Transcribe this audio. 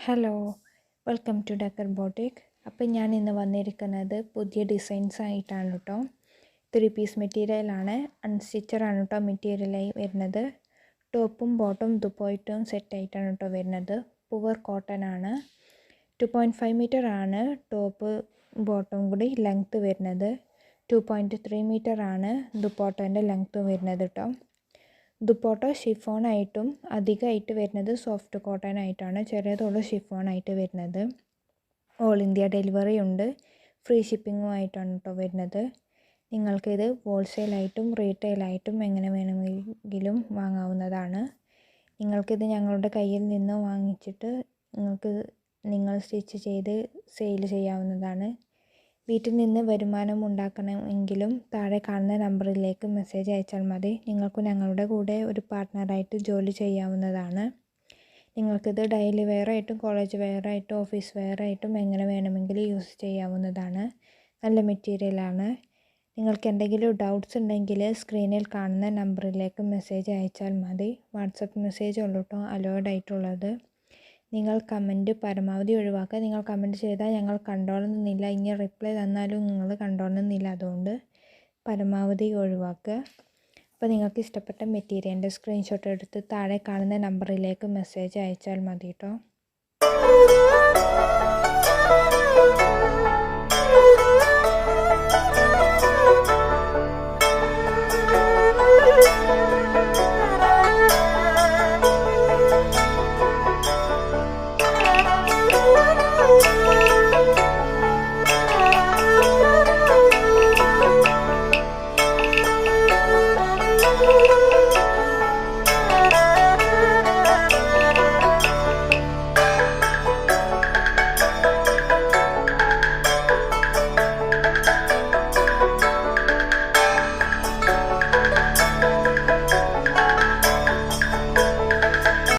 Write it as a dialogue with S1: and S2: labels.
S1: Hello, welcome to ഡക്കർ boutique. അപ്പം ഞാൻ ഇന്ന് വന്നിരിക്കുന്നത് പുതിയ ഡിസൈൻസ് ആയിട്ടാണ് കേട്ടോ. 3 പീസ് മെറ്റീരിയലാണ്, അൺസ്റ്റിച്ചറാണ് കേട്ടോ മെറ്റീരിയലായി വരുന്നത്. ടോപ്പും ബോട്ടും ദുപ്പട്ടയും സെറ്റായിട്ടാണ് കേട്ടോ വരുന്നത്. പുവർ കോട്ടൺ ആണ്. 2.5 മീറ്റർ ആണ് ടോപ്പ് ബോട്ടും കൂടി ലെങ്ത്ത് വരുന്നത്. 2.3 മീറ്റർ ആണ് ദുപ്പട്ടേൻ്റെ ലെങ്ത്ത് വരുന്നത് കേട്ടോ. ദുപ്പട്ട ഷിഫോണായിട്ടും അധികമായിട്ട് വരുന്നത് സോഫ്റ്റ് കോട്ടൺ ആയിട്ടാണ്. ചെറിയതുള്ള ഷിഫോണായിട്ട് വരുന്നത്. ഓൾ ഇന്ത്യ ഡെലിവറി ഉണ്ട്. ഫ്രീ ഷിപ്പിങ്ങും ആയിട്ടാണ് കേട്ടോ വരുന്നത്. നിങ്ങൾക്കിത് ഹോൾസെയിലായിട്ടും റീറ്റെയിലായിട്ടും എങ്ങനെ വേണമെങ്കിലും വാങ്ങാവുന്നതാണ്. നിങ്ങൾക്കിത് ഞങ്ങളുടെ കയ്യിൽ നിന്ന് വാങ്ങിച്ചിട്ട് നിങ്ങൾ സ്റ്റിച്ച് ചെയ്ത് സെയിൽ ചെയ്യാവുന്നതാണ്. വീട്ടിൽ നിന്ന് വരുമാനം ഉണ്ടാക്കണമെങ്കിലും താഴെ കാണുന്ന നമ്പറിലേക്ക് മെസ്സേജ് അയച്ചാൽ മതി. നിങ്ങൾക്ക് ഞങ്ങളുടെ കൂടെ ഒരു പാർട്ട്ണറായിട്ട് ജോലി ചെയ്യാവുന്നതാണ്. നിങ്ങൾക്കിത് ഡെയിലി വെയറായിട്ടും കോളേജ് വെയറായിട്ടും ഓഫീസ് വെയറായിട്ടും എങ്ങനെ വേണമെങ്കിലും യൂസ് ചെയ്യാവുന്നതാണ്. നല്ല മെറ്റീരിയലാണ്. നിങ്ങൾക്ക് എന്തെങ്കിലും ഡൗട്ട്സ് ഉണ്ടെങ്കിൽ സ്ക്രീനിൽ കാണുന്ന നമ്പറിലേക്ക് മെസ്സേജ് അയച്ചാൽ മതി. വാട്സപ്പ് മെസ്സേജ് ഉള്ളൂ കേട്ടോ അലോയ്ഡ് ആയിട്ടുള്ളത്. നിങ്ങൾ കമൻറ്റ് പരമാവധി ഒഴിവാക്കുക. നിങ്ങൾ കമൻറ്റ് ചെയ്താൽ ഞങ്ങൾ കണ്ടോളുന്നില്ല. ഇനി റിപ്ലൈ തന്നാലും നിങ്ങൾ കണ്ടോളുന്നില്ല. അതുകൊണ്ട് പരമാവധി ഒഴിവാക്കുക. അപ്പോൾ നിങ്ങൾക്ക് ഇഷ്ടപ്പെട്ട മെറ്റീരിയലിൻ്റെ സ്ക്രീൻഷോട്ട് എടുത്ത് താഴെ കാണുന്ന നമ്പറിലേക്ക് മെസ്സേജ് അയച്ചാൽ മതി കേട്ടോ.